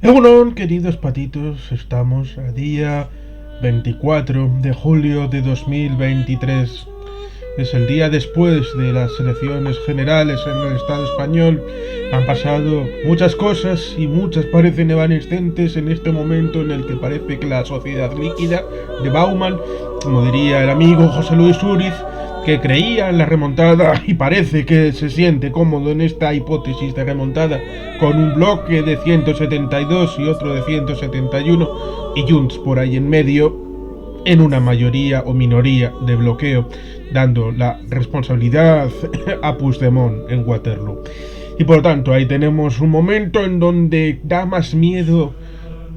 Egunon, queridos patitos, estamos a día 24 de julio de 2023. Es el día después de las elecciones generales en el Estado español. Han pasado muchas cosas y muchas parecen evanescentes en este momento en el que parece que la sociedad líquida de Bauman, como diría el amigo José Luis Uriz, que creía en la remontada y parece que se siente cómodo en esta hipótesis de remontada, con un bloque de 172 y otro de 171 y Junts por ahí en medio, en una mayoría o minoría de bloqueo, dando la responsabilidad a Puigdemont en Waterloo. Y por tanto ahí tenemos un momento en donde da más miedo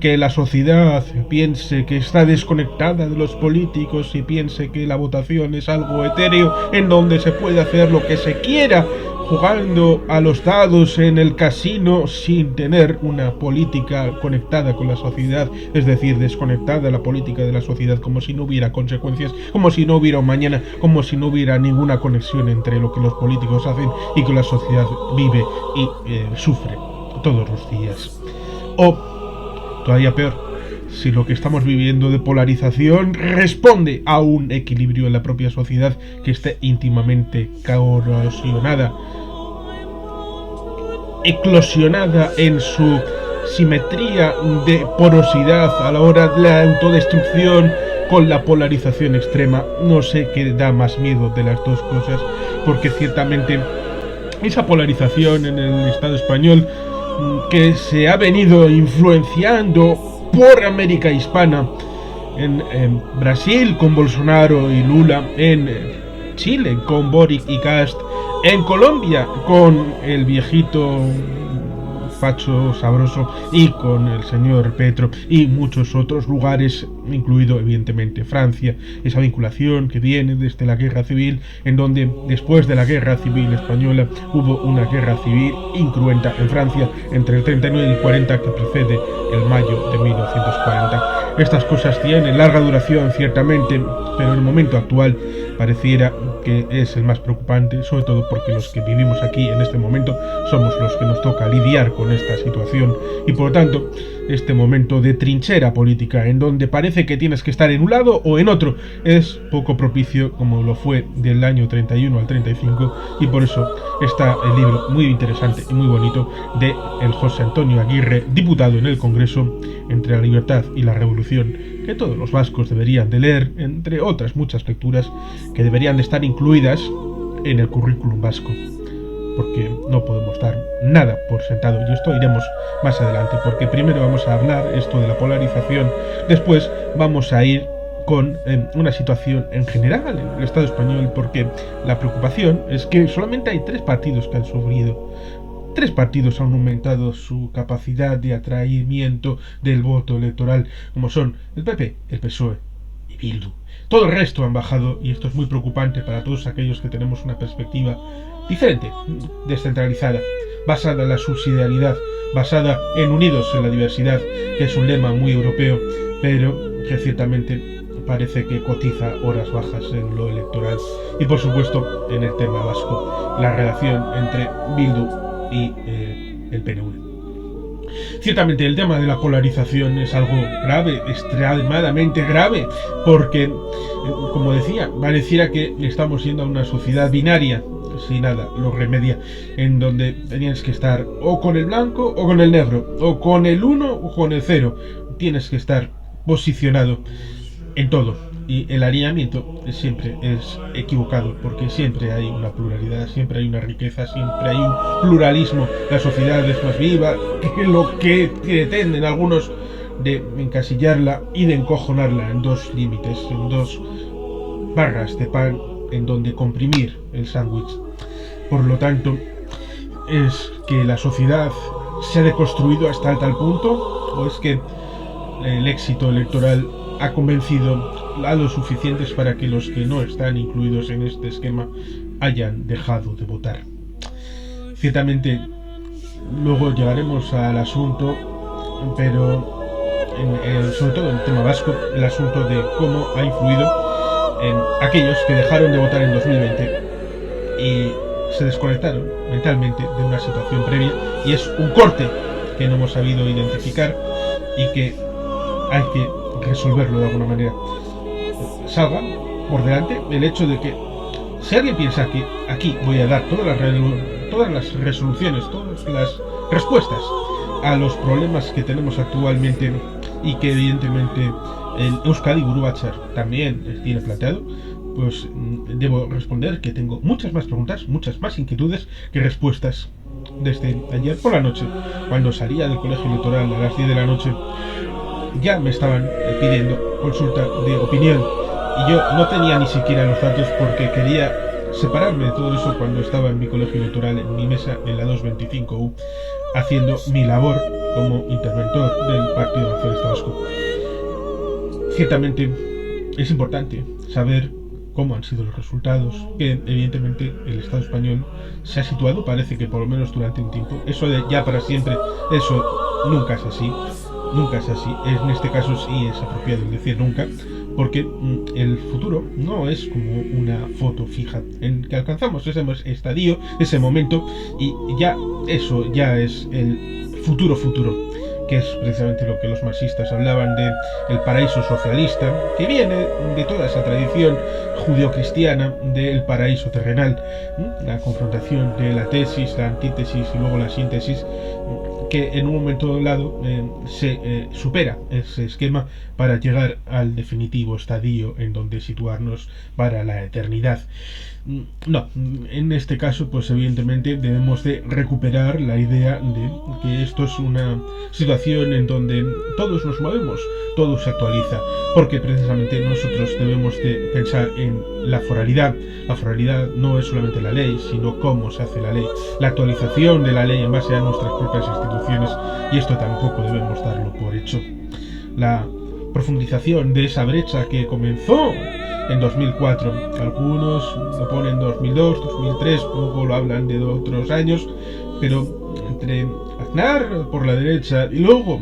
que la sociedad piense que está desconectada de los políticos y piense que la votación es algo etéreo en donde se puede hacer lo que se quiera jugando a los dados en el casino sin tener una política conectada con la sociedad, es decir, desconectada la política de la sociedad, como si no hubiera consecuencias, como si no hubiera un mañana, como si no hubiera ninguna conexión entre lo que los políticos hacen y que la sociedad vive y sufre todos los días. O todavía peor, si lo que estamos viviendo de polarización responde a un equilibrio en la propia sociedad que esté íntimamente erosionada, eclosionada en su simetría de porosidad a la hora de la autodestrucción con la polarización extrema. No sé qué da más miedo de las dos cosas, porque ciertamente esa polarización en el Estado español, que se ha venido influenciando por América hispana, en Brasil con Bolsonaro y Lula, en Chile con Boric y Kast, en Colombia con el viejito facho sabroso y con el señor Petro, y muchos otros lugares, incluido evidentemente Francia, esa vinculación que viene desde la guerra civil, en donde después de la guerra civil española hubo una guerra civil incruenta en Francia entre el 39 y el 40 que precede el mayo de 1940. Estas cosas tienen larga duración ciertamente, pero en el momento actual pareciera que es el más preocupante, sobre todo porque los que vivimos aquí en este momento somos los que nos toca lidiar con esta situación, y por lo tanto este momento de trinchera política en donde parece que tienes que estar en un lado o en otro es poco propicio, como lo fue del año 31 al 35, y por eso está el libro muy interesante y muy bonito de el José Antonio Aguirre, diputado en el Congreso, Entre la libertad y la revolución, que todos los vascos deberían de leer, entre otras muchas lecturas que deberían de estar incluidas en el currículum vasco, porque no podemos dar nada por sentado, y esto iremos más adelante, porque primero vamos a hablar esto de la polarización, después vamos a ir con una situación en general en el Estado español, porque la preocupación es que solamente hay 3 partidos que han sufrido. 3 partidos han aumentado su capacidad de atraimiento del voto electoral, como son el PP, el PSOE y Bildu. Todo el resto han bajado, y esto es muy preocupante para todos aquellos que tenemos una perspectiva diferente, descentralizada, basada en la subsidiariedad, basada en unidos en la diversidad, que es un lema muy europeo, pero que ciertamente parece que cotiza horas bajas en lo electoral. Y por supuesto, en el tema vasco, la relación entre Bildu y el PNV. Ciertamente el tema de la polarización es algo grave, extremadamente grave, porque, como decía, pareciera que estamos yendo a una sociedad binaria, si nada lo remedia, en donde tenías que estar o con el blanco o con el negro, o con el 1 o con el 0, tienes que estar posicionado en todo, y el alineamiento siempre es equivocado, porque siempre hay una pluralidad, siempre hay una riqueza, siempre hay un pluralismo. La sociedad es más viva que lo que pretenden algunos de encasillarla y de encojonarla en 2 límites, en 2 barras de pan en donde comprimir el sándwich. Por lo tanto, ¿es que la sociedad se ha deconstruido hasta tal punto, o es que el éxito electoral ha convencido a los suficientes para que los que no están incluidos en este esquema hayan dejado de votar? Ciertamente luego llegaremos al asunto, pero sobre todo en el tema vasco, el asunto de cómo ha influido en aquellos que dejaron de votar en 2020 y se desconectaron mentalmente de una situación previa, y es un corte que no hemos sabido identificar y que hay que resolverlo de alguna manera. Salga por delante el hecho de que si alguien piensa que aquí voy a dar todas las resoluciones, todas las respuestas a los problemas que tenemos actualmente y que evidentemente el Euskadi Buru Batzar también tiene planteado, pues debo responder que tengo muchas más preguntas, muchas más inquietudes que respuestas. Desde ayer por la noche, cuando salía del colegio electoral a las 10 de la noche, ya me estaban pidiendo consulta de opinión y yo no tenía ni siquiera los datos porque quería separarme de todo eso cuando estaba en mi colegio electoral, en mi mesa en la 225U, haciendo mi labor como interventor del Partido Nacionalista Vasco. Ciertamente es importante saber cómo han sido los resultados, que evidentemente el Estado español se ha situado, parece que por lo menos durante un tiempo, eso de ya para siempre, eso nunca es así, nunca es así, en este caso sí es apropiado decir nunca, porque el futuro no es como una foto fija en que alcanzamos ese estadio, ese momento, y ya eso ya es el futuro, que es precisamente lo que los marxistas hablaban de el paraíso socialista, que viene de toda esa tradición judeocristiana del paraíso terrenal, la confrontación de la tesis, la antítesis y luego la síntesis, que en un momento dado se supera ese esquema para llegar al definitivo estadio en donde situarnos para la eternidad. No, en este caso pues evidentemente debemos de recuperar la idea de que esto es una situación en donde todos nos movemos, todo se actualiza, porque precisamente nosotros debemos de pensar en la foralidad. La foralidad no es solamente la ley, sino cómo se hace la ley, la actualización de la ley en base a nuestras propias instituciones, y esto tampoco debemos darlo por hecho. La profundización de esa brecha que comenzó en 2004, algunos lo ponen 2002, 2003, luego lo hablan de otros años, pero entre Aznar por la derecha y luego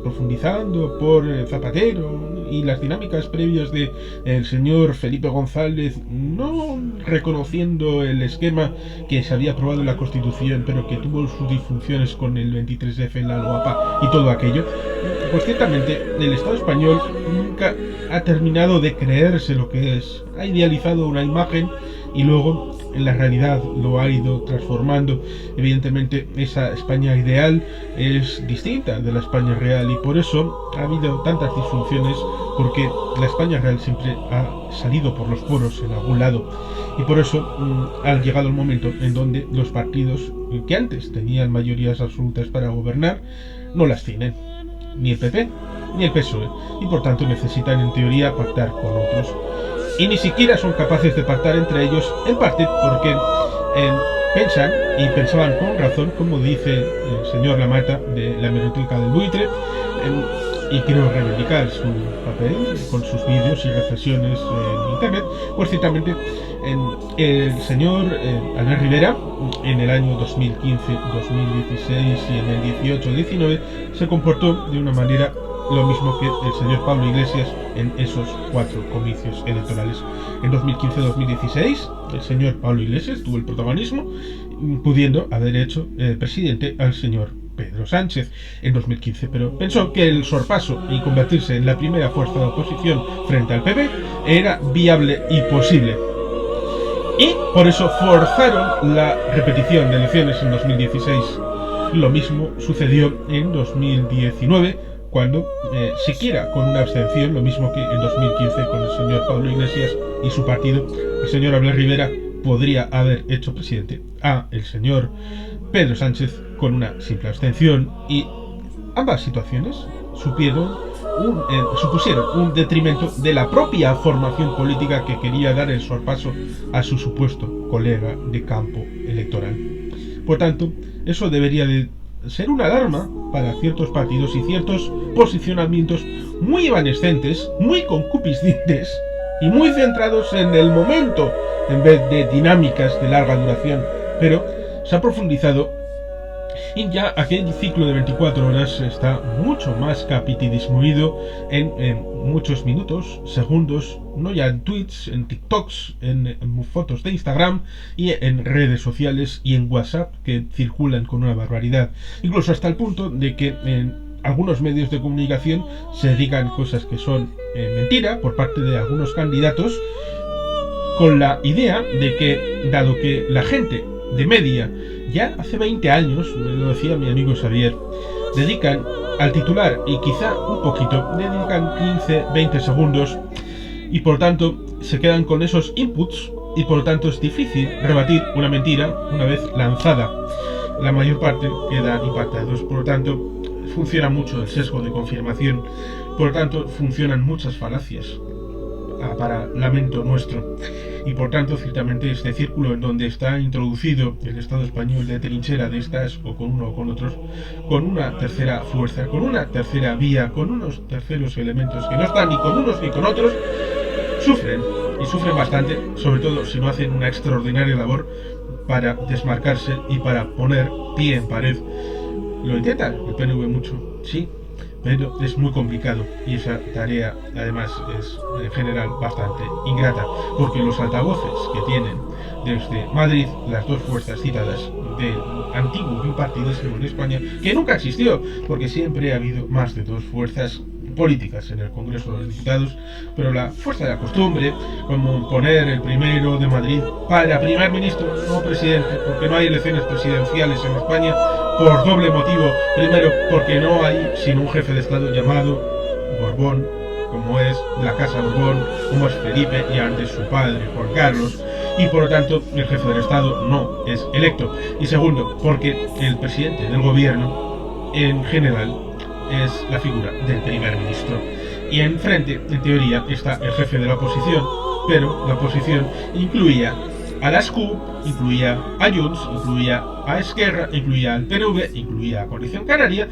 profundizando por Zapatero y las dinámicas previas de el señor Felipe González, no reconociendo el esquema que se había aprobado en la Constitución, pero que tuvo sus disfunciones con el 23F, la LOAPA y todo aquello, pues ciertamente el Estado español nunca ha terminado de creerse lo que es. Ha idealizado una imagen y luego en la realidad lo ha ido transformando. Evidentemente esa España ideal es distinta de la España real y por eso ha habido tantas disfunciones, porque la España real siempre ha salido por los poros en algún lado, y por eso ha llegado el momento en donde los partidos que antes tenían mayorías absolutas para gobernar no las tienen, ni el PP ni el PSOE, y por tanto necesitan en teoría pactar con otros. Y ni siquiera son capaces de pactar entre ellos, en parte porque pensaban con razón, como dice el señor Lamata de la hemeroteca del buitre, y quiero reivindicar su papel con sus vídeos y reflexiones en internet, pues ciertamente el señor Albert Rivera en el año 2015, 2016 y en el 18-19 se comportó de una manera lo mismo que el señor Pablo Iglesias en esos 4 comicios electorales. En 2015-2016 el señor Pablo Iglesias tuvo el protagonismo, pudiendo haber hecho presidente al señor Pedro Sánchez en 2015, pero pensó que el sorpaso y convertirse en la primera fuerza de oposición frente al PP era viable y posible, y por eso forzaron la repetición de elecciones en 2016. Lo mismo sucedió en 2019, cuando siquiera con una abstención, lo mismo que en 2015 con el señor Pablo Iglesias y su partido, el señor Albert Rivera podría haber hecho presidente a el señor Pedro Sánchez con una simple abstención, y ambas situaciones supusieron un detrimento de la propia formación política que quería dar el sorpaso a su supuesto colega de campo electoral. Por tanto, eso debería de ser una alarma para ciertos partidos y ciertos posicionamientos muy evanescentes, muy concupiscentes y muy centrados en el momento en vez de dinámicas de larga duración. Pero se ha profundizado Y ya aquel ciclo de 24 horas está mucho más disminuido en muchos minutos, segundos, no ya en tweets, en TikToks, en fotos de Instagram y en redes sociales y en WhatsApp, que circulan con una barbaridad. Incluso hasta el punto de que en algunos medios de comunicación se digan cosas que son mentira por parte de algunos candidatos, con la idea de que, dado que la gente de media, ya hace 20 años, me lo decía mi amigo Xavier, dedican al titular y quizá un poquito, dedican 15, 20 segundos y por tanto se quedan con esos inputs y por tanto es difícil rebatir una mentira una vez lanzada. La mayor parte quedan impactados, por lo tanto funciona mucho el sesgo de confirmación, por lo tanto funcionan muchas falacias para lamento nuestro. Y por tanto, ciertamente, este círculo en donde está introducido el Estado español de trinchera de estas, o con uno o con otros, con una tercera fuerza, con una tercera vía, con unos terceros elementos que no están ni con unos ni con otros, sufren, y sufren bastante, sobre todo si no hacen una extraordinaria labor para desmarcarse y para poner pie en pared. Lo intentan el PNV mucho, sí, pero es muy complicado y esa tarea además es en general bastante ingrata, porque los altavoces que tienen desde Madrid las dos fuerzas citadas del antiguo bipartidismo en España, que nunca existió, porque siempre ha habido más de dos fuerzas políticas en el Congreso de los Diputados, pero la fuerza de la costumbre, como poner el primero de Madrid para primer ministro, no presidente, porque no hay elecciones presidenciales en España, por doble motivo. Primero, porque no hay sino un jefe de Estado llamado Borbón, como es la Casa Borbón, como es Felipe y antes su padre, Juan Carlos, y por lo tanto el jefe del Estado no es electo. Y segundo, porque el presidente del gobierno, en general, es la figura del primer ministro. Y enfrente, en teoría, está el jefe de la oposición, pero la oposición incluía a las CUP, incluía a Junts, incluía a Esquerra, incluía al PNV, incluía a Coalición Canaria,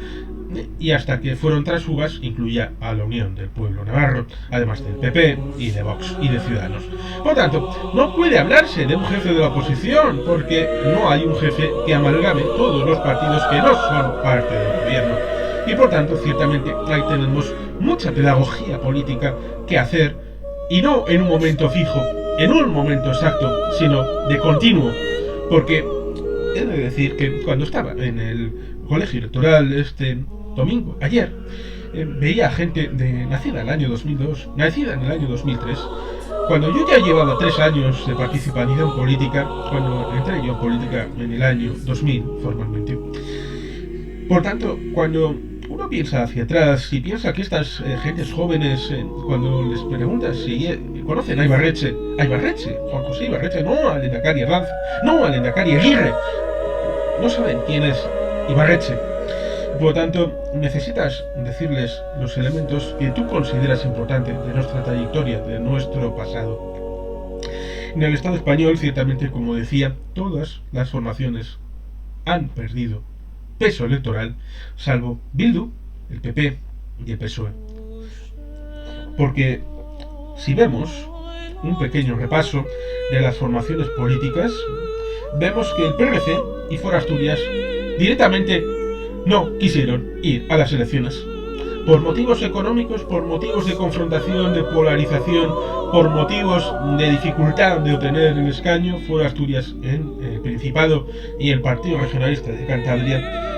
y hasta que fueron transfugas incluía a la Unión del Pueblo Navarro, además del PP y de Vox y de Ciudadanos. Por tanto, no puede hablarse de un jefe de la oposición, porque no hay un jefe que amalgame todos los partidos que no son parte del gobierno. Y por tanto, ciertamente, ahí tenemos mucha pedagogía política que hacer, y no en un momento fijo, en un momento exacto, sino de continuo. Porque he de decir que cuando estaba en el colegio electoral este domingo, ayer, veía gente nacida en el año 2002, nacida en el año 2003, cuando yo ya llevaba 3 años de participación política, cuando entré yo en política en el año 2000 formalmente. Por tanto, cuando uno piensa hacia atrás y piensa que estas gentes jóvenes, cuando les preguntas si conocen a Ibarretxe, Juan José Ibarretxe, no a Lehendakari Arlanza, no a Lehendakari Aguirre, no saben quién es Ibarretxe. Por lo tanto, necesitas decirles los elementos que tú consideras importantes de nuestra trayectoria, de nuestro pasado. En el Estado español, ciertamente, como decía, todas las formaciones han perdido peso electoral, salvo Bildu, el PP y el PSOE. Porque si vemos un pequeño repaso de las formaciones políticas, vemos que el PRC y For Asturias directamente no quisieron ir a las elecciones. Por motivos económicos, por motivos de confrontación, de polarización, por motivos de dificultad de obtener el escaño, For Asturias en el Principado y el Partido Regionalista de Cantabria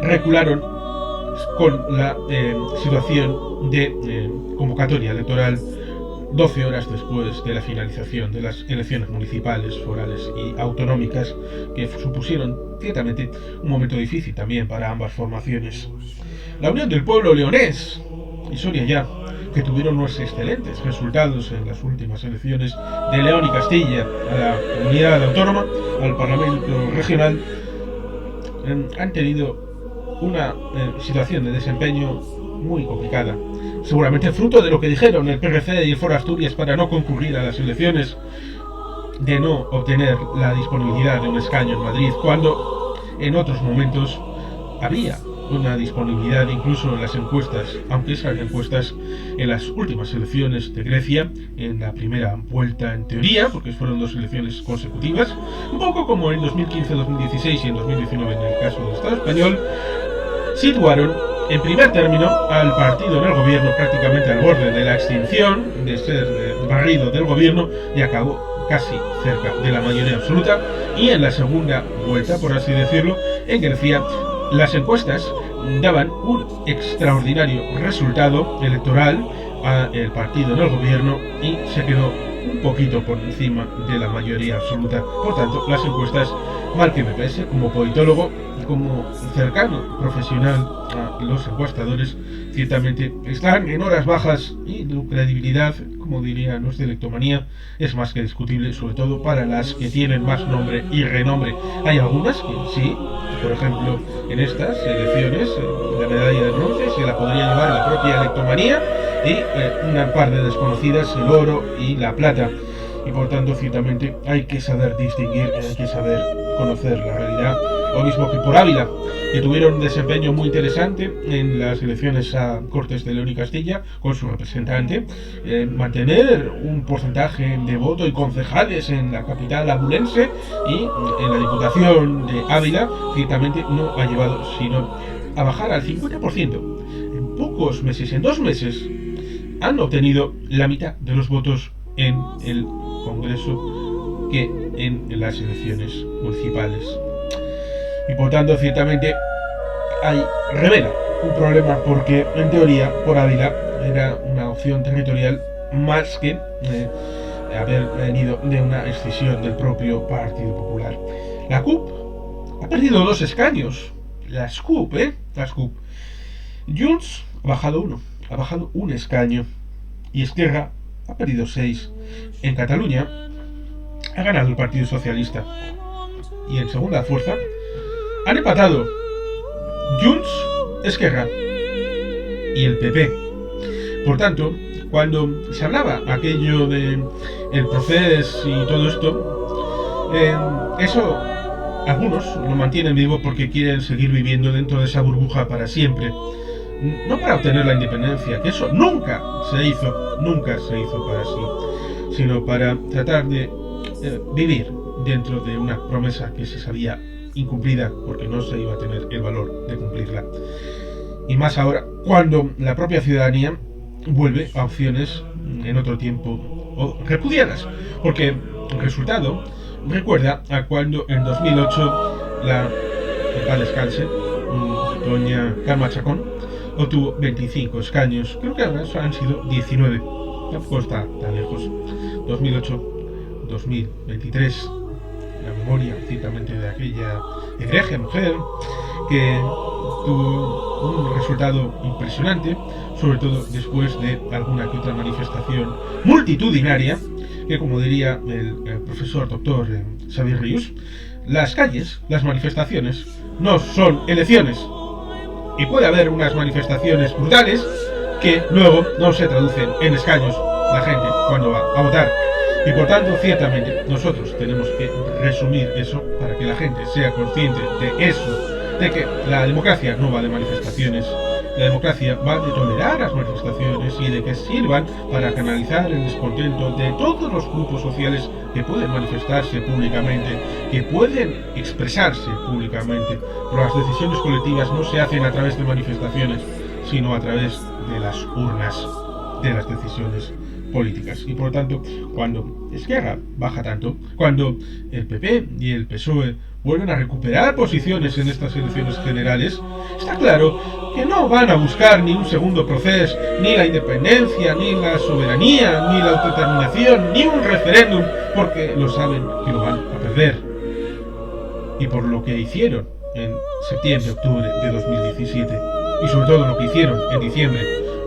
recularon con la situación de convocatoria electoral 12 horas después de la finalización de las elecciones municipales, forales y autonómicas, que supusieron ciertamente un momento difícil también para ambas formaciones. La Unión del Pueblo Leonés y Soria Ya, que tuvieron unos excelentes resultados en las últimas elecciones de León y Castilla a la comunidad autónoma, al Parlamento regional, han tenido una situación de desempeño muy complicada, seguramente fruto de lo que dijeron el PRC y el For Asturias para no concurrir a las elecciones, de no obtener la disponibilidad de un escaño en Madrid, cuando en otros momentos había una disponibilidad incluso en las encuestas, aunque esas encuestas en las últimas elecciones de Grecia, en la primera vuelta en teoría, porque fueron 2 elecciones consecutivas, un poco como en 2015, 2016 y en 2019 en el caso del Estado español, situaron en primer término al partido en el gobierno prácticamente al borde de la extinción, de ser barrido del gobierno, y acabó casi cerca de la mayoría absoluta. Y en la segunda vuelta, por así decirlo, en Grecia, las encuestas daban un extraordinario resultado electoral al partido en el gobierno y se quedó un poquito por encima de la mayoría absoluta. Por tanto, las encuestas, mal que me pese, como politólogo y como cercano profesional a los encuestadores, ciertamente están en horas bajas y su credibilidad, como dirían los de Electomanía, es más que discutible, sobre todo para las que tienen más nombre y renombre. Hay algunas que sí, por ejemplo, en estas elecciones, la medalla de bronce se la podría llevar la propia Electomanía y una par de desconocidas, el oro y la plata. Y por tanto, ciertamente, hay que saber distinguir, hay que saber conocer la realidad. Lo mismo que por Ávila, que tuvieron un desempeño muy interesante en las elecciones a Cortes de León y Castilla con su representante, mantener un porcentaje de voto y concejales en la capital abulense, y en la Diputación de Ávila ciertamente no ha llevado sino a bajar al 50%. En pocos meses, en 2 meses, han obtenido la mitad de los votos en el Congreso que en las elecciones municipales. Y por tanto, ciertamente, revela un problema, porque en teoría por Ávila era una opción territorial más que haber venido de una escisión del propio Partido Popular. La CUP ha perdido 2 escaños. Las CUP. Junts ha bajado un escaño. Y Esquerra ha perdido 6. En Cataluña ha ganado el Partido Socialista. Y en segunda fuerza han empatado Junts, Esquerra y el PP. Por tanto, cuando se hablaba aquello de el proceso y todo esto, eso algunos lo mantienen vivo porque quieren seguir viviendo dentro de esa burbuja para siempre. No para obtener la independencia, que eso nunca se hizo para sí, sino para tratar de vivir dentro de una promesa que se sabía incumplida porque no se iba a tener el valor de cumplirla. Y más ahora, cuando la propia ciudadanía vuelve a opciones en otro tiempo repudiadas, porque el resultado recuerda a cuando en 2008 que paz descanse, doña Carme Chacón obtuvo 25 escaños, creo que ahora han sido 19, tampoco está tan lejos. 2008, 2023, la memoria ciertamente de aquella egregia mujer que tuvo un resultado impresionante, sobre todo después de alguna que otra manifestación multitudinaria, que, como diría el profesor doctor Xavier Rius, las calles, las manifestaciones, no son elecciones. Y puede haber unas manifestaciones brutales que luego no se traducen en escaños la gente cuando va a votar. Y por tanto, ciertamente, nosotros tenemos que resumir eso para que la gente sea consciente de eso, de que la democracia no va de manifestaciones, la democracia va de tolerar las manifestaciones y de que sirvan para canalizar el descontento de todos los grupos sociales que pueden manifestarse públicamente, que pueden expresarse públicamente. Pero las decisiones colectivas no se hacen a través de manifestaciones, sino a través de las urnas, de las decisiones políticas. Y por lo tanto, cuando Esquerra baja tanto, cuando el PP y el PSOE vuelven a recuperar posiciones en estas elecciones generales, está claro que no van a buscar ni un segundo proceso, ni la independencia, ni la soberanía, ni la autodeterminación, ni un referéndum, porque lo saben que lo van a perder. Y por lo que hicieron en septiembre, octubre de 2017, y sobre todo lo que hicieron en diciembre,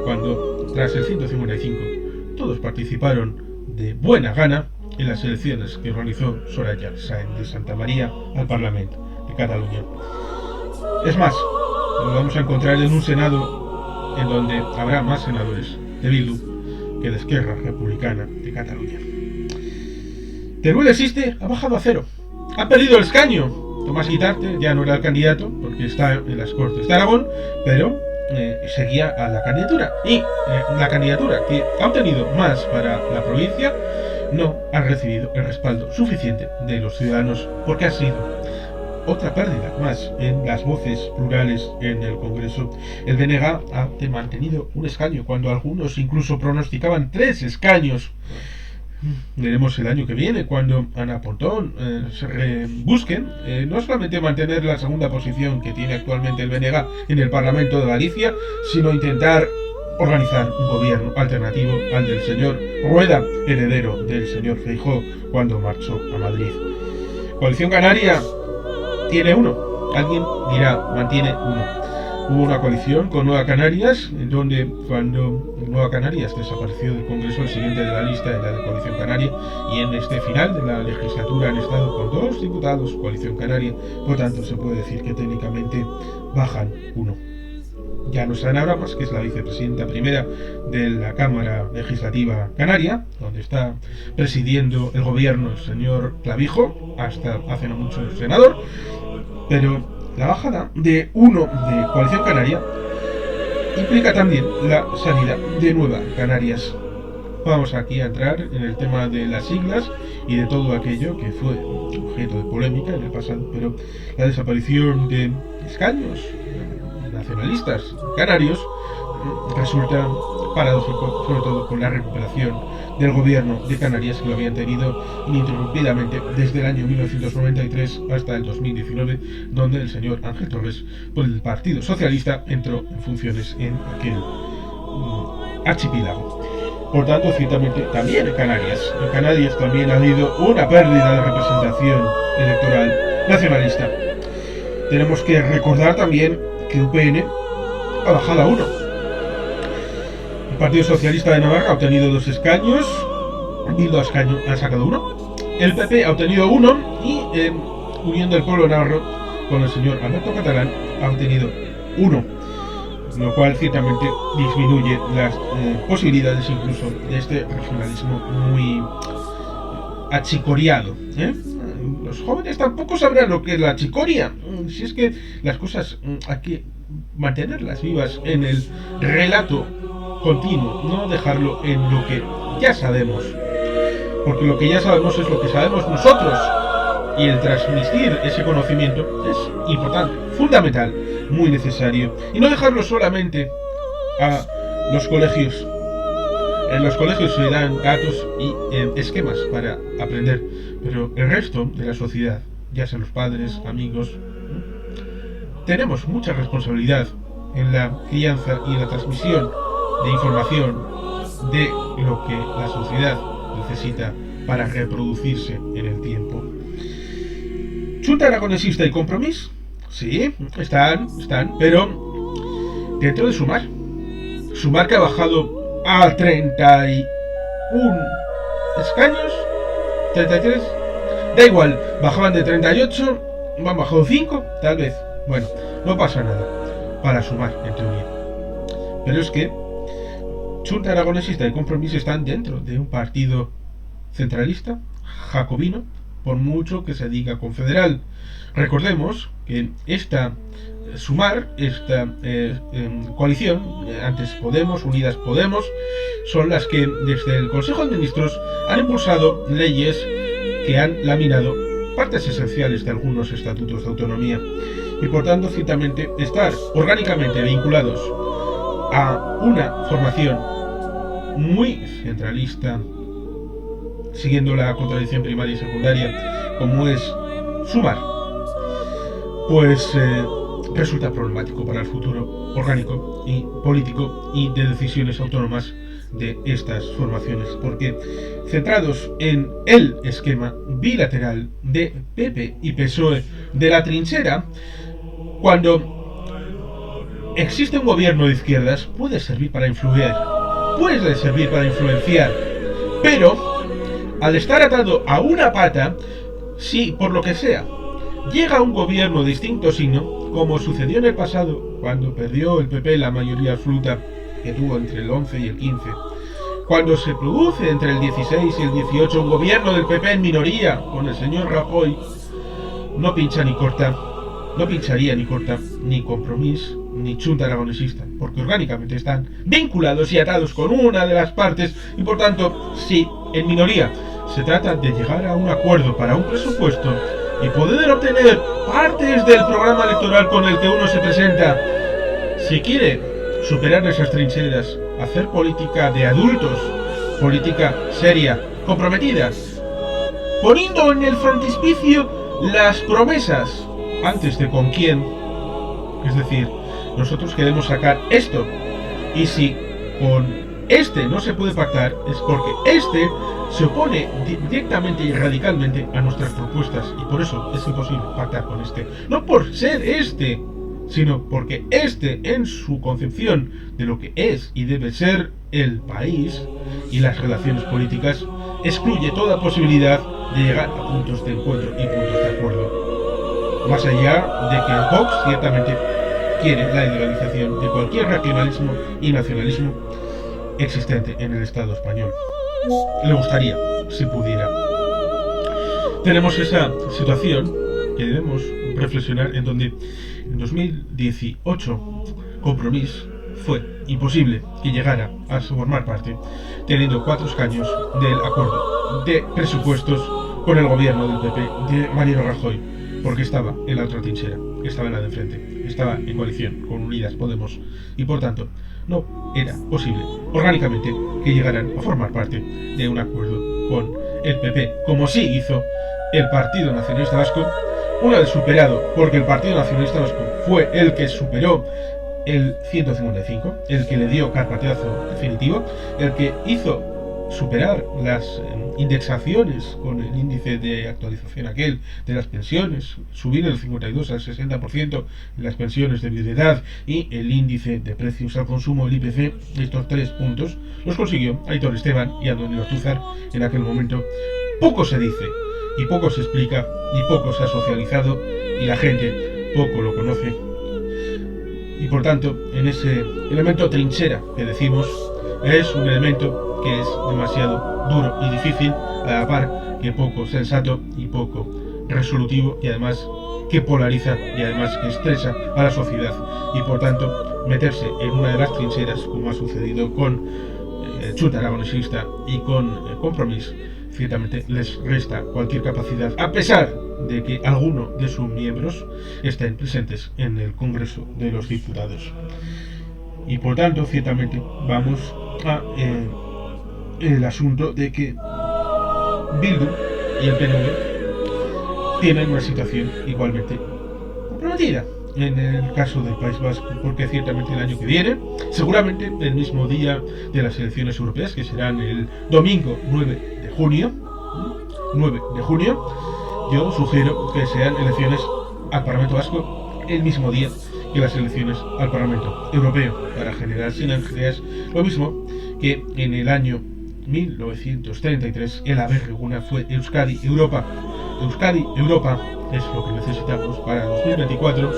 cuando tras el 155 todos participaron de buena gana en las elecciones que organizó Soraya Sáenz de Santamaría al Parlamento de Cataluña. Es más, lo vamos a encontrar en un Senado en donde habrá más senadores de Bildu que de Esquerra Republicana de Cataluña. Teruel existe, ha bajado a 0. Ha perdido el escaño. Tomás Guitarte ya no era el candidato, porque está en las Cortes de Aragón, pero seguía a la candidatura. Y la candidatura que ha obtenido más para la provincia no ha recibido el respaldo suficiente de los ciudadanos, porque ha sido otra pérdida más en las voces plurales en el Congreso. El BNG ha mantenido un escaño, cuando algunos incluso pronosticaban 3 escaños. Veremos el año que viene, cuando Ana Pontón busquen no solamente mantener la segunda posición que tiene actualmente el BNG en el Parlamento de Galicia, sino intentar organizar un gobierno alternativo al del señor Rueda, heredero del señor Feijóo cuando marchó a Madrid. Coalición Canaria tiene uno, alguien dirá, mantiene uno. Hubo una coalición con Nueva Canarias, en donde cuando Nueva Canarias desapareció del Congreso, el siguiente de la lista era de Coalición Canaria, y en este final de la legislatura han estado con 2 diputados Coalición Canaria, por tanto se puede decir que técnicamente bajan uno. Ya no están ahora más, que es la vicepresidenta primera de la Cámara Legislativa Canaria, donde está presidiendo el gobierno el señor Clavijo, hasta hace no mucho el senador, pero la bajada de uno de Coalición Canaria implica también la salida de Nueva Canarias. Vamos aquí a entrar en el tema de las siglas y de todo aquello que fue objeto de polémica en el pasado, pero la desaparición de escaños nacionalistas canarios resulta paradójico, sobre todo con la recuperación del gobierno de Canarias, que lo habían tenido ininterrumpidamente desde el año 1993 hasta el 2019, donde el señor Ángel Torres, por el Partido Socialista, entró en funciones en aquel archipiélago. Por tanto, ciertamente también en Canarias también ha habido una pérdida de representación electoral nacionalista. Tenemos que recordar también que UPN ha bajado a 1. El Partido Socialista de Navarra ha obtenido 2 escaños, Bildu ha sacado 1, el PP ha obtenido 1 y Unión del Pueblo Navarro, con el señor Alberto Catalán, ha obtenido 1, lo cual ciertamente disminuye las posibilidades incluso de este regionalismo muy achicoriado. Los jóvenes tampoco sabrán lo que es la chicoria. Si es que las cosas hay que mantenerlas vivas en el relato continuo, no dejarlo en lo que ya sabemos, porque lo que ya sabemos es lo que sabemos nosotros, y el transmitir ese conocimiento es importante, fundamental, muy necesario, y no dejarlo solamente a los colegios. En los colegios se dan datos y esquemas para aprender, pero el resto de la sociedad, ya sean los padres, amigos, tenemos mucha responsabilidad en la crianza y en la transmisión de información de lo que la sociedad necesita para reproducirse en el tiempo. Junta Aragonesista y Compromís, sí, están, pero dentro de Sumar que ha bajado a 31 escaños, 33, da igual, bajaban de 38, han bajado 5, tal vez, bueno, no pasa nada para Sumar, en teoría, pero es que Junta Aragonesista y Compromís están dentro de un partido centralista, jacobino, por mucho que se diga confederal. Recordemos que esta coalición, antes Podemos, Unidas Podemos, son las que desde el Consejo de Ministros han impulsado leyes que han laminado partes esenciales de algunos estatutos de autonomía, y por tanto ciertamente estar orgánicamente vinculados a una formación muy centralista, siguiendo la contradicción primaria y secundaria como es Sumar, pues resulta problemático para el futuro orgánico y político y de decisiones autónomas de estas formaciones, porque centrados en el esquema bilateral de PP y PSOE de la trinchera, cuando existe un gobierno de izquierdas puede servir para influir, puede servir para influenciar, pero al estar atado a una pata, si por lo que sea llega un gobierno de distinto signo, como sucedió en el pasado cuando perdió el PP la mayoría absoluta que tuvo entre el 11 y el 15, cuando se produce entre el 16 y el 18 un gobierno del PP en minoría con el señor Rajoy, no pincha ni corta, no pincharía ni corta ni Compromís ni Chunta Aragonesista, porque orgánicamente están vinculados y atados con una de las partes y por tanto, si en minoría se trata de llegar a un acuerdo para un presupuesto y poder obtener partes del programa electoral con el que uno se presenta, si quiere superar esas trincheras, hacer política de adultos, política seria, comprometida, poniendo en el frontispicio las promesas antes de con quién, es decir, nosotros queremos sacar esto, y si con este no se puede pactar es porque este se opone directamente y radicalmente a nuestras propuestas y por eso es imposible pactar con este, no por ser este, sino porque este en su concepción de lo que es y debe ser el país y las relaciones políticas excluye toda posibilidad de llegar a puntos de encuentro y puntos de acuerdo, más allá de que Vox ciertamente quiere la ilegalización de cualquier regionalismo y nacionalismo existente en el Estado español. Le gustaría, si pudiera. Tenemos esa situación que debemos reflexionar en donde en 2018 Compromís fue imposible que llegara a formar parte, teniendo 4 escaños del acuerdo de presupuestos con el gobierno del PP de Mariano Rajoy, porque estaba en la otra trinchera, estaba en la de enfrente, estaba en coalición con Unidas Podemos y por tanto no era posible orgánicamente que llegaran a formar parte de un acuerdo con el PP, como sí hizo el Partido Nacionalista Vasco, una vez superado, porque el Partido Nacionalista Vasco fue el que superó el 155, el que le dio carpetazo definitivo, el que hizo superar las indexaciones con el índice de actualización aquel de las pensiones, subir del 52 al 60% en las pensiones de viudedad y el índice de precios al consumo, el IPC, estos 3 puntos, los consiguió Aitor Esteban y Antonio Ortúzar en aquel momento. Poco se dice y poco se explica y poco se ha socializado y la gente poco lo conoce. Y por tanto, en ese elemento trinchera que decimos, es un elemento que es demasiado duro y difícil, a la par que poco sensato y poco resolutivo, y además que polariza y además que estresa a la sociedad. Y por tanto, meterse en una de las trincheras, como ha sucedido con Chunta Aragonesista y con Compromís, ciertamente les resta cualquier capacidad, a pesar de que alguno de sus miembros estén presentes en el Congreso de los Diputados. Y por tanto, ciertamente, vamos a el asunto de que Bildu y el PNV tienen una situación igualmente comprometida en el caso del País Vasco, porque ciertamente el año que viene, seguramente el mismo día de las elecciones europeas, que serán el domingo 9 de junio, yo sugiero que sean elecciones al Parlamento Vasco el mismo día que las elecciones al Parlamento Europeo, para generar sinergias, lo mismo que en el año 1933 el Aberreguna fue Euskadi Europa. Euskadi Europa es lo que necesitamos para 2024,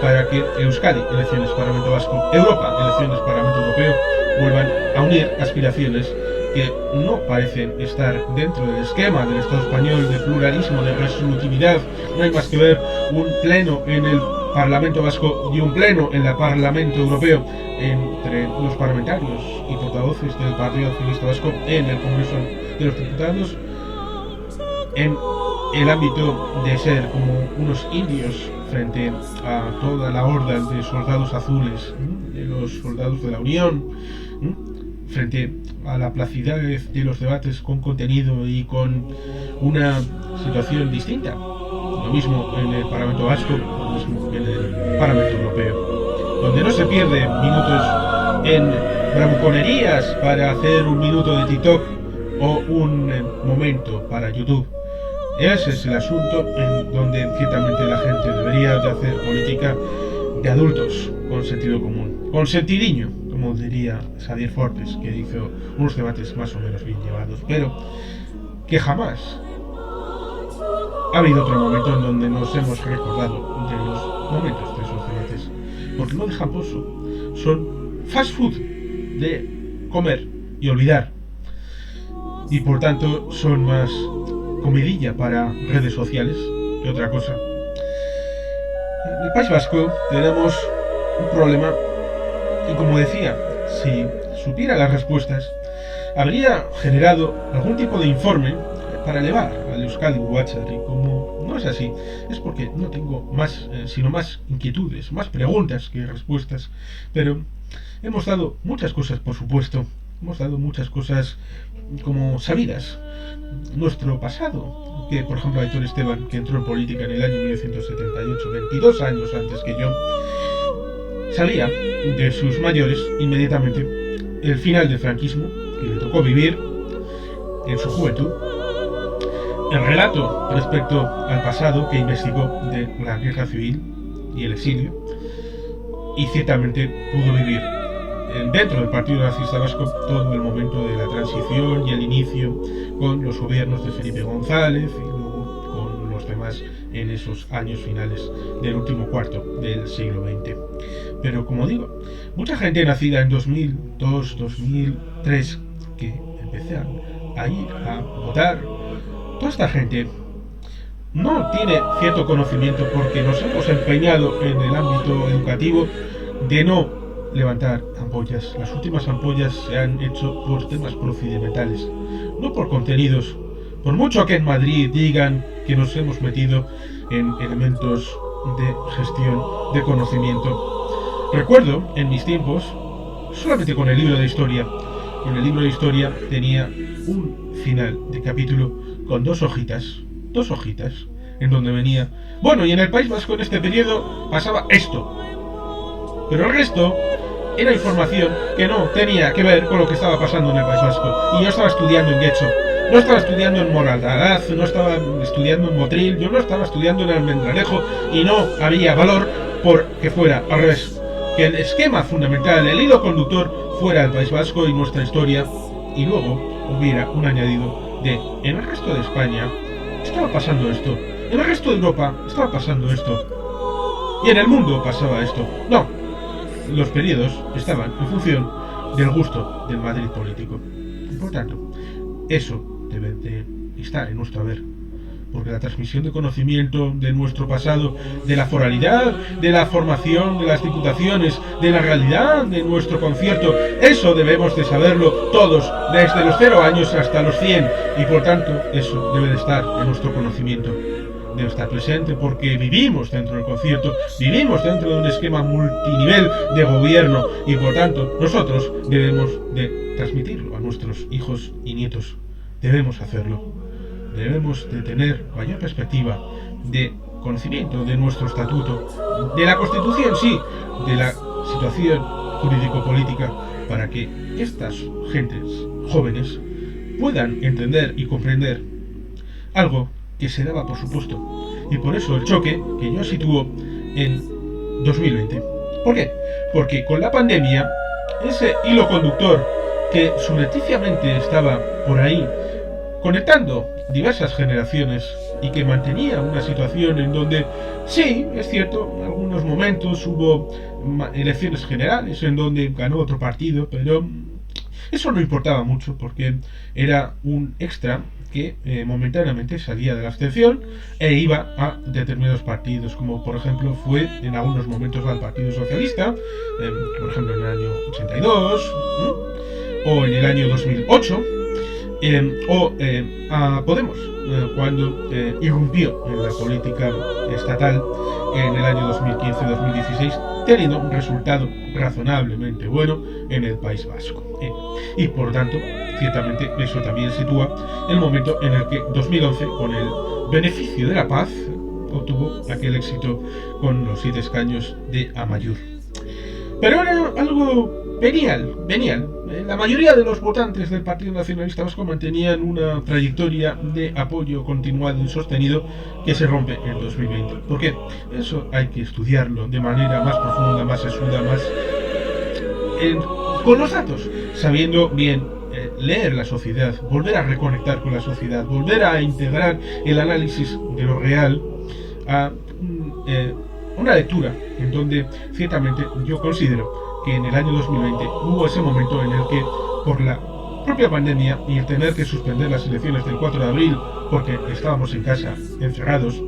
para que Euskadi, elecciones Parlamento Vasco, Europa, elecciones Parlamento Europeo, vuelvan a unir aspiraciones que no parecen estar dentro del esquema del Estado español de pluralismo, de resolutividad. No hay más que ver un pleno en el Parlamento Vasco y un pleno en el Parlamento Europeo entre los parlamentarios y portavoces del Partido Nacionalista Vasco en el Congreso de los Diputados, en el ámbito de ser como unos indios frente a toda la horda de soldados azules, de los soldados de la Unión, frente a la placidez de los debates con contenido y con una situación distinta. Lo mismo en el Parlamento Vasco, lo mismo en el Parlamento Europeo, donde no se pierde minutos en bravuconerías para hacer un minuto de TikTok o un momento para YouTube. Ese es el asunto en donde ciertamente la gente debería de hacer política de adultos con sentido común, con sentidiño, como diría Xavier Fortes, que hizo unos debates más o menos bien llevados, pero que jamás ha habido otro momento en donde nos hemos recordado de los momentos de esos debates, porque no dejan pozo, son fast food de comer y olvidar, y por tanto son más comidilla para redes sociales que otra cosa. el País Vasco tenemos un problema y, como decía, si supiera las respuestas, habría generado algún tipo de informe para elevar al Euskadi Batzar, y como no es así, es porque no tengo más, sino más inquietudes, más preguntas que respuestas. Pero hemos dado muchas cosas, por supuesto, hemos dado muchas cosas como sabidas. Nuestro pasado, que por ejemplo Aitor Esteban, que entró en política en el año 1978, 22 años antes que yo, sabía de sus mayores inmediatamente el final del franquismo, que le tocó vivir en su juventud, el relato respecto al pasado que investigó de la guerra civil y el exilio, y ciertamente pudo vivir dentro del Partido Nazista Vasco todo el momento de la transición y el inicio con los gobiernos de Felipe González y luego con los demás en esos años finales del último cuarto del siglo XX. Pero como digo, mucha gente nacida en 2002, 2003, que empezaron a ir a votar, toda esta gente no tiene cierto conocimiento porque nos hemos empeñado en el ámbito educativo de no levantar ampollas. Las últimas ampollas se han hecho por temas procedimentales, no por contenidos. Por mucho que en Madrid digan que nos hemos metido en elementos de gestión de conocimiento. Recuerdo en mis tiempos, solamente con el libro de historia, tenía un final de capítulo con dos hojitas, en donde venía, bueno, y en el País Vasco en este periodo pasaba esto. Pero el resto era información que no tenía que ver con lo que estaba pasando en el País Vasco. Y yo estaba estudiando en Getxo, no estaba estudiando en Moraldaraz, no estaba estudiando en Motril, yo no estaba estudiando en Almendralejo, y no había valor por que fuera al revés. Que el esquema fundamental, el hilo conductor, fuera el País Vasco y nuestra historia, y luego hubiera un añadido de, en el resto de España estaba pasando esto, en el resto de Europa estaba pasando esto, y en el mundo pasaba esto. No, los periodos estaban en función del gusto del Madrid político. Y por tanto, eso debe de estar en nuestro haber, porque la transmisión de conocimiento de nuestro pasado, de la foralidad, de la formación de las diputaciones, de la realidad de nuestro concierto, eso debemos de saberlo todos, desde los 0 años hasta los 100, y por tanto eso debe de estar en nuestro conocimiento, debe estar presente porque vivimos dentro del concierto, vivimos dentro de un esquema multinivel de gobierno, y por tanto nosotros debemos de transmitirlo a nuestros hijos y nietos. Debemos hacerlo. Debemos de tener mayor perspectiva de conocimiento de nuestro estatuto, de la Constitución, sí, de la situación jurídico-política, para que estas gentes jóvenes puedan entender y comprender algo que se daba por supuesto. Y por eso el choque que yo sitúo en 2020. ¿Por qué? Porque con la pandemia, ese hilo conductor que subrepticiamente estaba por ahí conectando diversas generaciones y que mantenía una situación en donde, sí, es cierto, en algunos momentos hubo elecciones generales en donde ganó otro partido, pero eso no importaba mucho porque era un extra que momentáneamente salía de la abstención e iba a determinados partidos, como por ejemplo fue en algunos momentos al Partido Socialista, por ejemplo en el año 82, o en el año 2008, o a Podemos, cuando irrumpió en la política estatal en el año 2015-2016, teniendo un resultado razonablemente bueno en el País Vasco. Y por tanto, ciertamente eso también sitúa el momento en el que 2011, con el beneficio de la paz, obtuvo aquel éxito con los 7 escaños de Amaiur. Pero era algo venial. La mayoría de los votantes del Partido Nacionalista Vasco mantenían una trayectoria de apoyo continuado y sostenido que se rompe en 2020. Porque eso hay que estudiarlo de manera más profunda, más sesuda, con los datos, sabiendo bien leer la sociedad, volver a reconectar con la sociedad, volver a integrar el análisis de lo real a una lectura en donde ciertamente yo considero que en el año 2020 hubo ese momento en el que, por la propia pandemia y el tener que suspender las elecciones del 4 de abril porque estábamos en casa encerrados,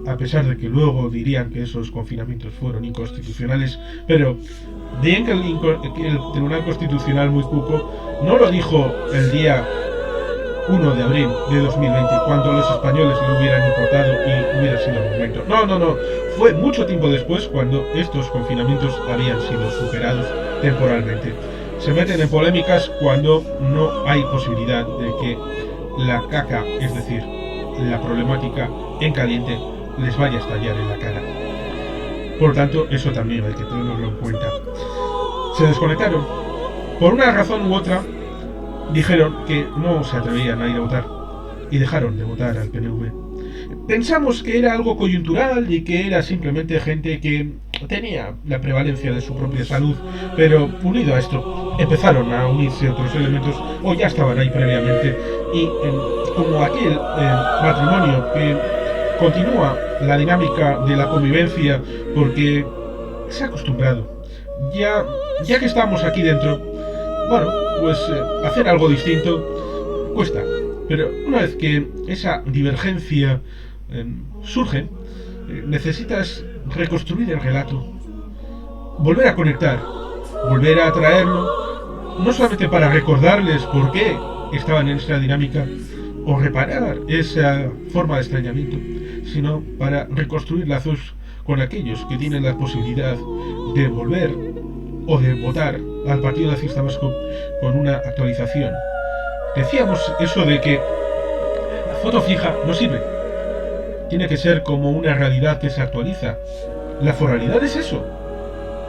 a pesar de que luego dirían que esos confinamientos fueron inconstitucionales, pero bien que el Tribunal Constitucional muy cuco no lo dijo el día 1 de abril de 2020, cuando los españoles lo hubieran importado y hubiera sido el momento. No. Fue mucho tiempo después, cuando estos confinamientos habían sido superados temporalmente. Se meten en polémicas cuando no hay posibilidad de que la caca, es decir, la problemática en caliente, les vaya a estallar en la cara. Por tanto, eso también hay que tenerlo en cuenta. Se desconectaron. Por una razón u otra, dijeron que no se atrevían a ir a votar y dejaron de votar al PNV. Pensamos que era algo coyuntural y que era simplemente gente que tenía la prevalencia de su propia salud, pero unido a esto empezaron a unirse otros elementos o ya estaban ahí previamente y como aquel matrimonio que continúa la dinámica de la convivencia porque se ha acostumbrado. Ya que estamos aquí dentro, bueno, pues hacer algo distinto cuesta, pero una vez que esa divergencia surge, necesitas reconstruir el relato, volver a conectar, volver a traerlo, no solamente para recordarles por qué estaban en esa dinámica o reparar esa forma de extrañamiento, sino para reconstruir lazos con aquellos que tienen la posibilidad de volver o de votar al Partido Nazista Vasco con una actualización. Decíamos eso de que la foto fija no sirve. Tiene que ser como una realidad que se actualiza. La foralidad es eso.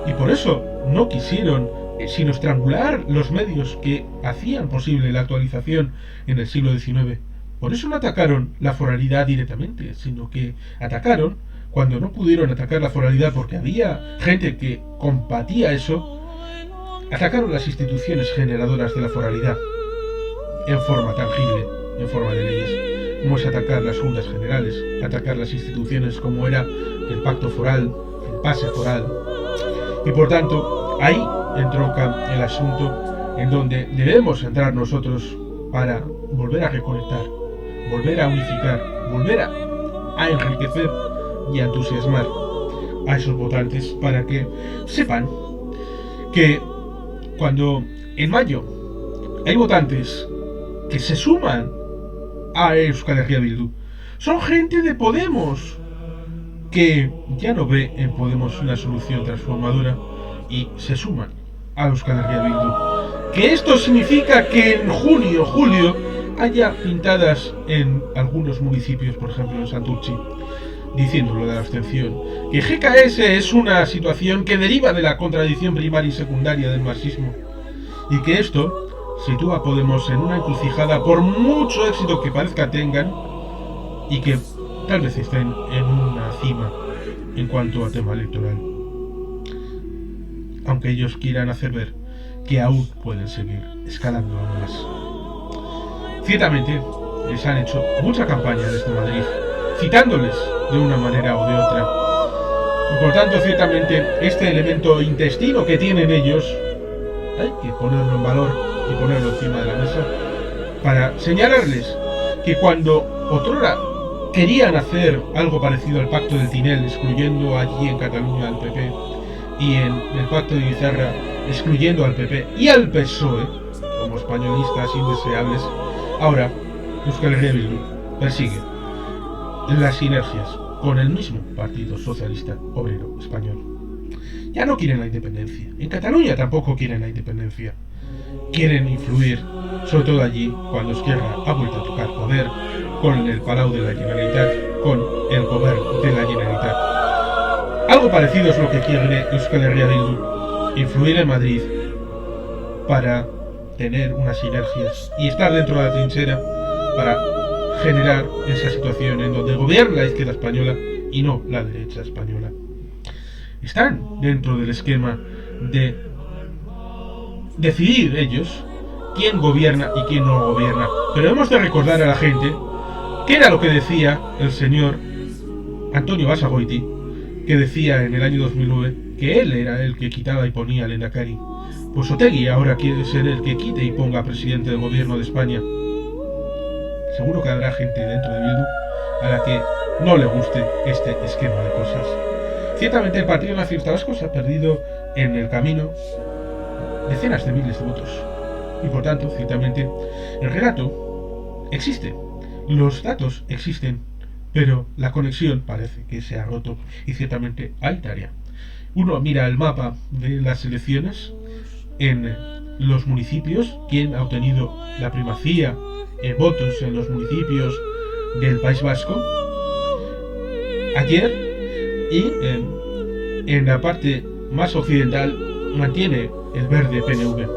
Y por eso no quisieron sino estrangular los medios que hacían posible la actualización en el siglo XIX. Por eso no atacaron la foralidad directamente, sino que atacaron cuando no pudieron atacar la foralidad porque había gente que combatía eso, atacaron las instituciones generadoras de la foralidad en forma tangible, en forma de leyes, como es atacar las juntas generales, atacar las instituciones como era el pacto foral, el pase foral. Y por tanto, ahí entronca el asunto en donde debemos entrar nosotros para volver a reconectar, volver a unificar, volver a enriquecer y a entusiasmar a esos votantes para que sepan que cuando en mayo hay votantes que se suman a Euskal Herria Bildu, son gente de Podemos que ya no ve en Podemos una solución transformadora y se suman a Euskal Herria Bildu. Que esto significa que en junio, julio, haya pintadas en algunos municipios, por ejemplo en Santurtzi, diciéndolo de la abstención, que GKS es una situación que deriva de la contradicción primaria y secundaria del marxismo, y que esto sitúa a Podemos en una encrucijada por mucho éxito que parezca tengan, y que tal vez estén en una cima en cuanto a tema electoral, aunque ellos quieran hacer ver que aún pueden seguir escalando aún más. Ciertamente les han hecho mucha campaña desde Madrid, citándoles de una manera o de otra, y por tanto ciertamente este elemento intestino que tienen ellos hay que ponerlo en valor y ponerlo encima de la mesa para señalarles que cuando otrora querían hacer algo parecido al pacto del Tinel, excluyendo allí en Cataluña al PP, y en el pacto de Izarra excluyendo al PP y al PSOE como españolistas indeseables, ahora Euskal Herria Bildu persigue las sinergias con el mismo Partido Socialista Obrero Español. Ya no quieren la independencia. En Cataluña tampoco quieren la independencia. Quieren influir, sobre todo allí, cuando Esquerra ha vuelto a tocar poder, con el Palau de la Generalitat, con el Gobierno de la Generalitat. Algo parecido es lo que quiere Euskal Herria Bildu, influir en Madrid para tener unas sinergias y estar dentro de la trinchera para generar esa situación en donde gobierna la izquierda española y no la derecha española. Están dentro del esquema de decidir ellos quién gobierna y quién no gobierna, pero hemos de recordar a la gente qué era lo que decía el señor Antonio Basagoiti, que decía en el año 2009 que él era el que quitaba y ponía al Lehendakari. Pues Otegi ahora quiere ser el que quite y ponga presidente del gobierno de España. Seguro que habrá gente dentro de Bildu a la que no le guste este esquema de cosas. Ciertamente el Partido Nacionalista Vasco se ha perdido en el camino decenas de miles de votos. Y por tanto, ciertamente, el relato existe, los datos existen, pero la conexión parece que se ha roto y ciertamente hay tarea. Uno mira el mapa de las elecciones en los municipios, quién ha obtenido la primacía en votos en los municipios del País Vasco ayer, y en la parte más occidental mantiene el verde PNV,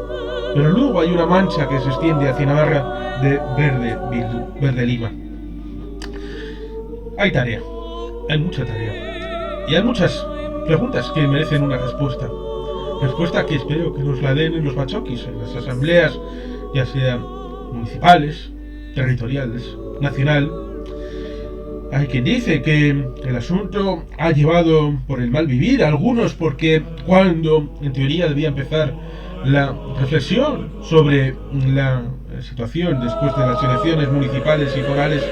pero luego hay una mancha que se extiende hacia Navarra de verde Bildu, verde Lima. Hay tarea, hay mucha tarea, y hay muchas preguntas que merecen una respuesta que espero que nos la den en los bachoquis, en las asambleas, ya sean municipales, territoriales, nacional. Hay quien dice que el asunto ha llevado por el mal vivir a algunos, porque cuando en teoría debía empezar la reflexión sobre la situación después de las elecciones municipales y forales,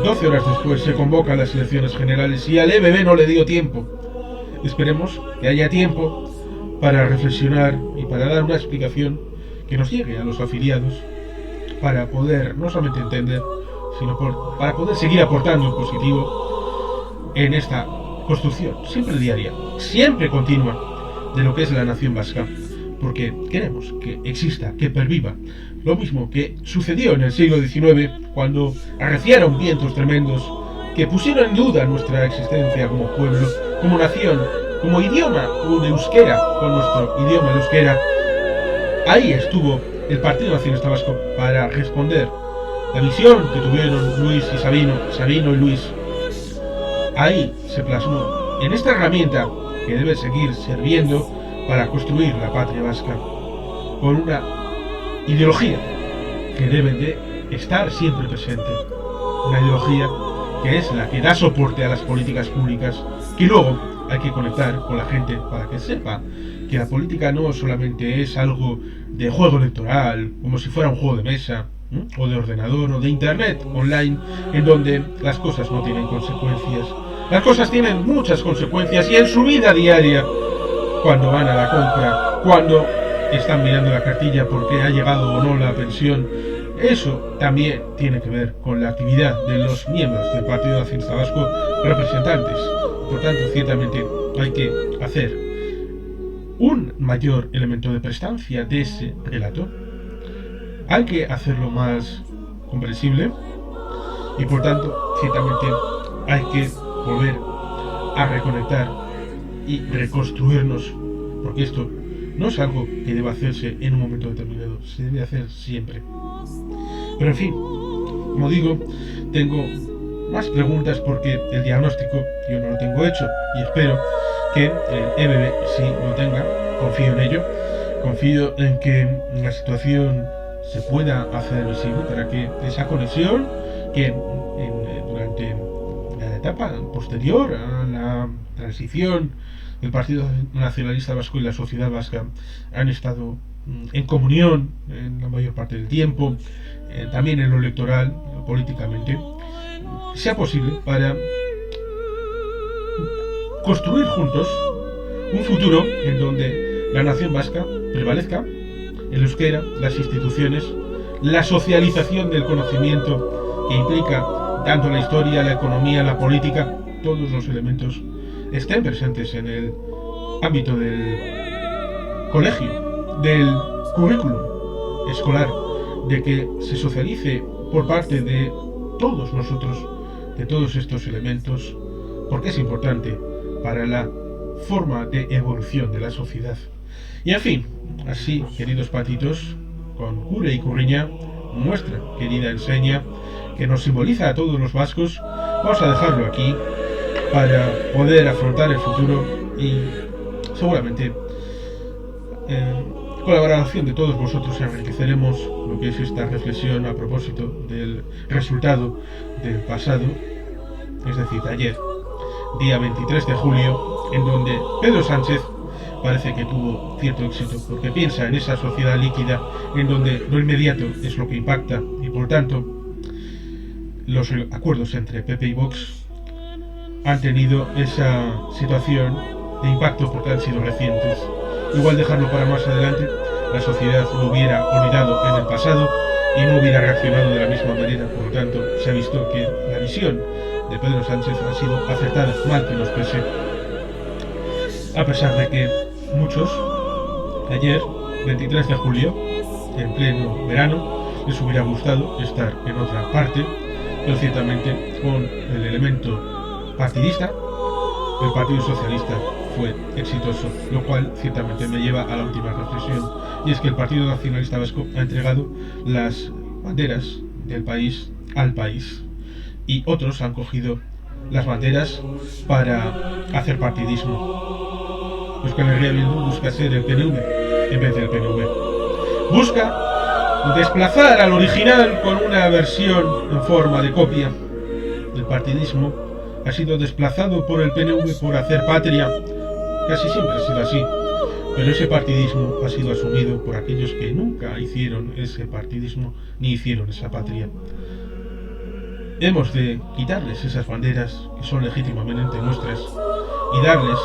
12 horas después se convocan las elecciones generales y al EBB no le dio tiempo. Esperemos que haya tiempo para reflexionar y para dar una explicación que nos llegue a los afiliados, para poder no solamente entender, sino para poder seguir aportando en positivo en esta construcción, siempre diaria, siempre continua, de lo que es la nación vasca, porque queremos que exista, que perviva, lo mismo que sucedió en el siglo XIX, cuando arreciaron vientos tremendos que pusieron en duda nuestra existencia como pueblo, como nación, como idioma, como euskera, con nuestro idioma el euskera. Ahí estuvo el Partido Nacionalista Vasco para responder la visión que tuvieron Luis y Sabino y Luis. Ahí se plasmó en esta herramienta que debe seguir sirviendo para construir la patria vasca, con una ideología que debe de estar siempre presente, una ideología que es la que da soporte a las políticas públicas, que luego hay que conectar con la gente para que sepa que la política no solamente es algo de juego electoral, como si fuera un juego de mesa, o de ordenador, o de internet online, en donde las cosas no tienen consecuencias. Las cosas tienen muchas consecuencias, y en su vida diaria, cuando van a la compra, cuando están mirando la cartilla porque ha llegado o no la pensión, eso también tiene que ver con la actividad de los miembros del Partido Nacionalista Vasco, representantes. Por tanto, ciertamente hay que hacer un mayor elemento de prestancia de ese relato. Hay que hacerlo más comprensible y, por tanto, ciertamente hay que volver a reconectar y reconstruirnos, porque esto no es algo que deba hacerse en un momento determinado, se debe hacer siempre. Pero en fin, como digo, tengo más preguntas porque el diagnóstico yo no lo tengo hecho, y espero que el EBB sí lo tenga. Confío en ello, confío en que la situación se pueda hacer visible para que esa conexión que durante la etapa posterior a la transición el Partido Nacionalista Vasco y la sociedad vasca han estado en comunión en la mayor parte del tiempo, también en lo electoral, políticamente, sea posible para construir juntos un futuro en donde la nación vasca prevalezca, el euskera, las instituciones, la socialización del conocimiento que implica tanto la historia, la economía, la política, todos los elementos estén presentes en el ámbito del colegio, del currículum escolar, de que se socialice por parte de todos nosotros, de todos estos elementos, porque es importante para la forma de evolución de la sociedad. Y en fin, así, queridos patitos, con Cure y Curriña, nuestra querida enseña, que nos simboliza a todos los vascos, vamos a dejarlo aquí para poder afrontar el futuro y seguramente colaboración de todos vosotros enriqueceremos lo que es esta reflexión a propósito del resultado del pasado, es decir, de ayer, día 23 de julio, en donde Pedro Sánchez parece que tuvo cierto éxito, porque piensa en esa sociedad líquida en donde lo inmediato es lo que impacta y por tanto los acuerdos entre PP y Vox han tenido esa situación de impacto porque han sido recientes. Igual dejarlo para más adelante, la sociedad lo hubiera olvidado en el pasado y no hubiera reaccionado de la misma manera. Por lo tanto, se ha visto que la visión de Pedro Sánchez ha sido acertada, mal que nos pese, a pesar de que muchos, ayer, 23 de julio, en pleno verano, les hubiera gustado estar en otra parte, pero ciertamente con el elemento partidista, el Partido Socialista fue exitoso, lo cual ciertamente me lleva a la última reflexión, y es que el Partido Nacionalista Vasco ha entregado las banderas del país al país, y otros han cogido las banderas para hacer partidismo. Euskal Herria Bildu busca ser el PNV en vez del PNV. Busca desplazar al original con una versión en forma de copia. El partidismo ha sido desplazado por el PNV por hacer patria. Casi siempre ha sido así, pero ese partidismo ha sido asumido por aquellos que nunca hicieron ese partidismo ni hicieron esa patria. Hemos de quitarles esas banderas que son legítimamente nuestras y darles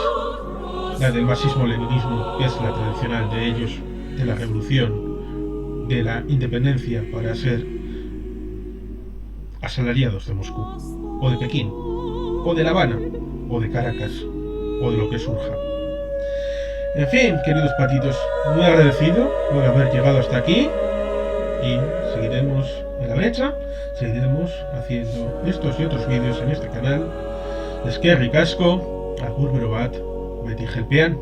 la del marxismo-leninismo, que es la tradicional de ellos, de la revolución, de la independencia para ser asalariados de Moscú, o de Pekín, o de La Habana, o de Caracas, o de lo que surja. En fin, queridos patitos, muy agradecido por haber llegado hasta aquí y seguiremos en la brecha, seguiremos haciendo estos y otros vídeos en este canal. Eskerrik asko, agur bero bat, beti jelpean.